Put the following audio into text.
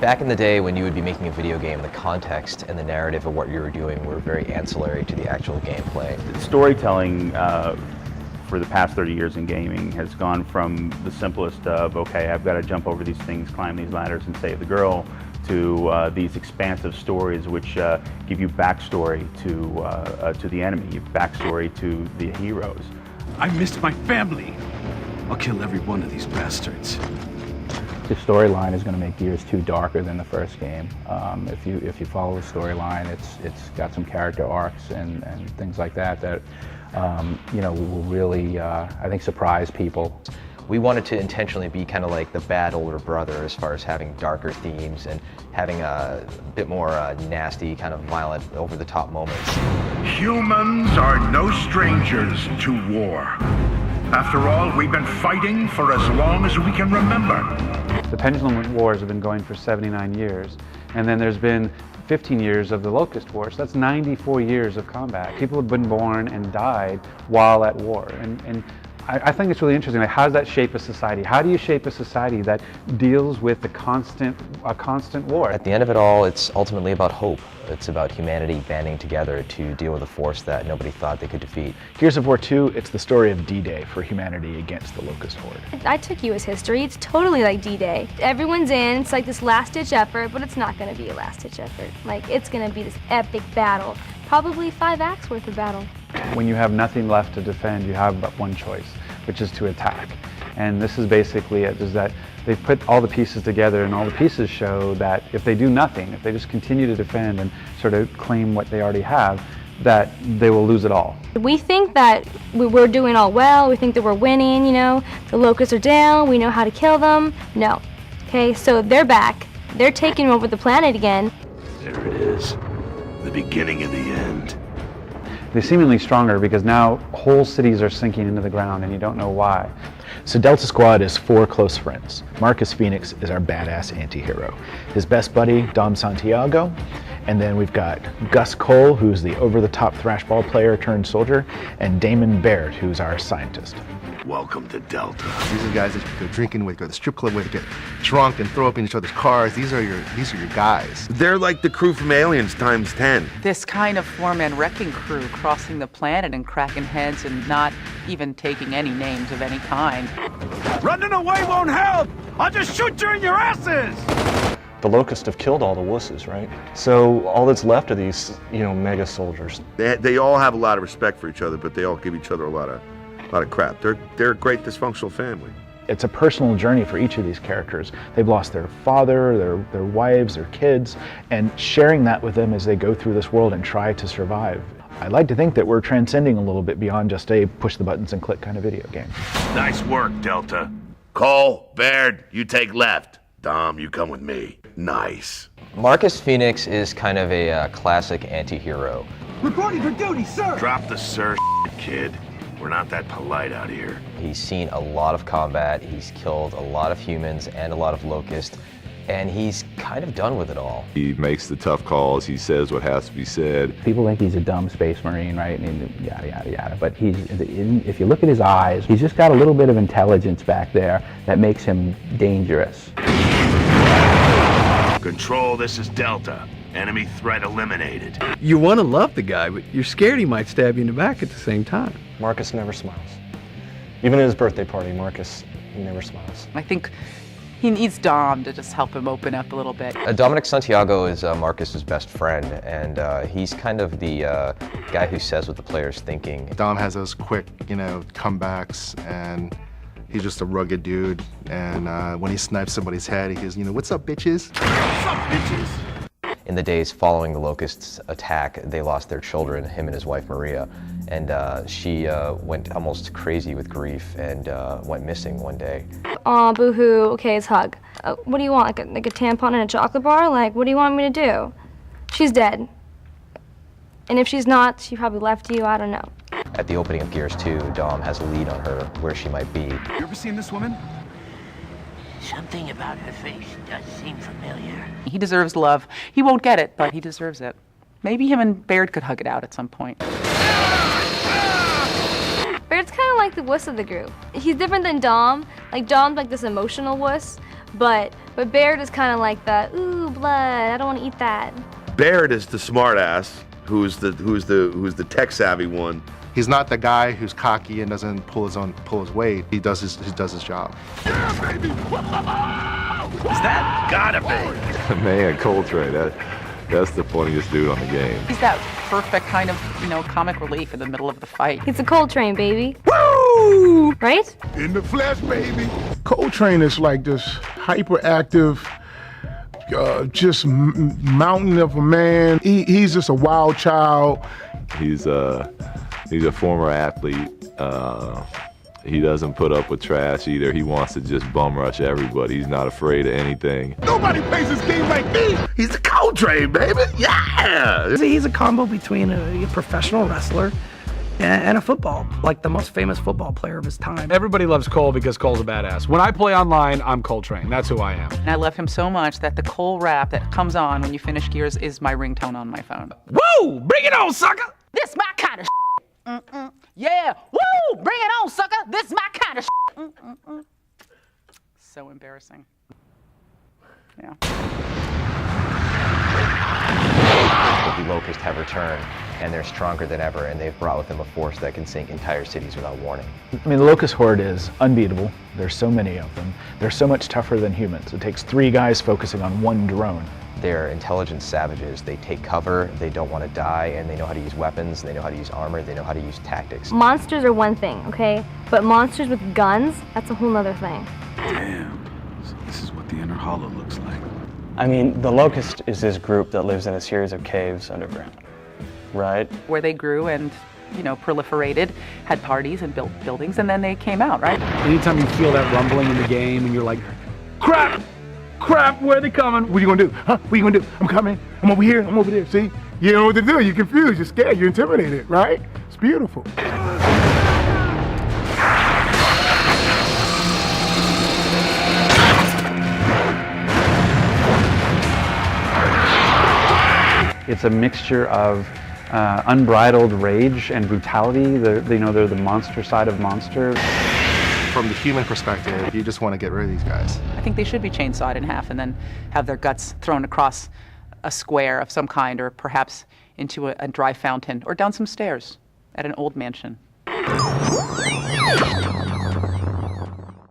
Back in the day when you would be making a video game, the context and the narrative of what you were doing were very ancillary to the actual gameplay. Storytelling for the past 30 years in gaming has gone from the simplest of, okay, I've got to jump over these things, climb these ladders and save the girl, to these expansive stories which give you backstory to the enemy, backstory to the heroes. I missed my family. I'll kill every one of these bastards. The storyline is going to make Gears 2 darker than the first game. If you follow the storyline, it's got some character arcs and things like that that you know, will really I think surprise people. We wanted to intentionally be kind of like the bad older brother as far as having darker themes and having a bit more nasty, kind of violent, over-the-top moments. Humans are no strangers to war. After all, we've been fighting for as long as we can remember. The Pendulum Wars have been going for 79 years, and then there's been 15 years of the Locust Wars. That's 94 years of combat. People have been born and died while at war. And I think it's really interesting. Like, how does that shape a society? How do you shape a society that deals with a constant war? At the end of it all, it's ultimately about hope. It's about humanity banding together to deal with a force that nobody thought they could defeat. Gears of War 2, it's the story of D-Day for humanity against the Locust Horde. I took US history. It's totally like D-Day. Everyone's in. It's like this last-ditch effort, but it's not going to be a last-ditch effort. Like, it's going to be this epic battle. Probably 5 acts worth of battle. When you have nothing left to defend, you have but one choice, which is to attack. And this is basically it, is that they've put all the pieces together, and all the pieces show that if they do nothing, if they just continue to defend and sort of claim what they already have, that they will lose it all. We think that we're doing all well. We think that we're winning, you know. The locusts are down. We know how to kill them. No. Okay, so they're back. They're taking over the planet again. There it is. The beginning of the end. They're seemingly stronger because now whole cities are sinking into the ground and you don't know why. So Delta Squad is 4 close friends. Marcus Phoenix is our badass anti-hero. His best buddy, Dom Santiago. And then we've got Gus Cole, who's the over-the-top thrashball player turned soldier, and Damon Baird, who's our scientist. Welcome to Delta. These are the guys that you go drinking with, go to the strip club with, get drunk and throw up in each other's cars. These are your guys. They're like the crew from Aliens times 10. This kind of four-man wrecking crew crossing the planet and cracking heads and not even taking any names of any kind. Running away won't help! I'll just shoot you in your asses! The Locusts have killed all the wusses, right? So all that's left are these, you know, mega soldiers. They all have a lot of respect for each other, but they all give each other a lot of crap. They're a great dysfunctional family. It's a personal journey for each of these characters. They've lost their father, their wives, their kids, and sharing that with them as they go through this world and try to survive. I like to think that we're transcending a little bit beyond just a push the buttons and click kind of video game. Nice work, Delta. Cole, Baird, you take left. Dom, you come with me. Nice. Marcus Phoenix is kind of a classic anti-hero. Reporting for duty, sir! Drop the sir kid. We're not that polite out here. He's seen a lot of combat, he's killed a lot of humans and a lot of locusts, and he's kind of done with it all. He makes the tough calls, he says what has to be said. People think he's a dumb space marine, right? And yada, yada, yada. But if you look at his eyes, he's just got a little bit of intelligence back there that makes him dangerous. Control, this is Delta. Enemy threat eliminated. You want to love the guy, but you're scared he might stab you in the back at the same time. Marcus never smiles. Even at his birthday party, Marcus never smiles. I think he needs Dom to just help him open up a little bit. Dominic Santiago is Marcus's best friend, and he's kind of the guy who says what the player's thinking. Dom has those quick, you know, comebacks, and he's just a rugged dude. And when he snipes somebody's head, he goes, you know, what's up, bitches? What's up, bitches? In the days following the Locusts' attack, they lost their children, him and his wife Maria, and she went almost crazy with grief and went missing one day. Aw, boo-hoo. Okay, it's hug. What do you want, like a tampon and a chocolate bar? Like, what do you want me to do? She's dead. And if she's not, she probably left you, I don't know. At the opening of Gears 2, Dom has a lead on her, where she might be. You ever seen this woman? Something about her face does seem familiar. He deserves love. He won't get it, but he deserves it. Maybe him and Baird could hug it out at some point. Baird's kind of like the wuss of the group. He's different than Dom. Like, Dom's like this emotional wuss, But Baird is kind of like the, ooh, blood, I don't want to eat that. Baird is the smartass, who's the tech savvy one. He's not the guy who's cocky and doesn't pull his weight. He does his job. Yeah, baby! Is that gotta be? Man, Coltrane, that's the funniest dude on the game. He's that perfect kind of, comic relief in the middle of the fight. He's a Coltrane, baby. Woo! Right? In the flesh, baby. Coltrane is like this hyperactive, just mountain of a man. He's just a wild child. He's a former athlete. He doesn't put up with trash either. He wants to just bum rush everybody. He's not afraid of anything. Nobody plays this game like me. He's the Coltrane, baby! Yeah! He's a combo between a professional wrestler and a football, like the most famous football player of his time. Everybody loves Cole because Cole's a badass. When I play online, I'm Coltrane. That's who I am. And I love him so much that the Cole rap that comes on when you finish Gears is my ringtone on my phone. Woo! Bring it on, sucker! This my kind of shit. Yeah, woo! Bring it on, sucker! This my kind of shit. So embarrassing. Yeah. The Locusts have returned, and they're stronger than ever, and they've brought with them a force that can sink entire cities without warning. I mean, the Locust Horde is unbeatable. There's so many of them. They're so much tougher than humans. It takes 3 guys focusing on 1 drone. They're intelligent savages. They take cover, they don't want to die, and they know how to use weapons, they know how to use armor, they know how to use tactics. Monsters are one thing, okay? But monsters with guns, that's a whole nother thing. Damn, so this is what the Inner Hollow looks like. I mean, the Locust is this group that lives in a series of caves underground, right? Where they grew and, proliferated, had parties and built buildings, and then they came out, right? Anytime you feel that rumbling in the game and you're like, crap! Crap, where are they coming? What are you gonna do? Huh? What are you gonna do? I'm coming. I'm over here. I'm over there. See? You don't know what to do. You're confused. You're scared. You're intimidated, right? It's beautiful. It's a mixture of unbridled rage and brutality. They're the monster side of monster. From the human perspective, you just want to get rid of these guys. I think they should be chainsawed in half and then have their guts thrown across a square of some kind, or perhaps into a dry fountain, or down some stairs at an old mansion.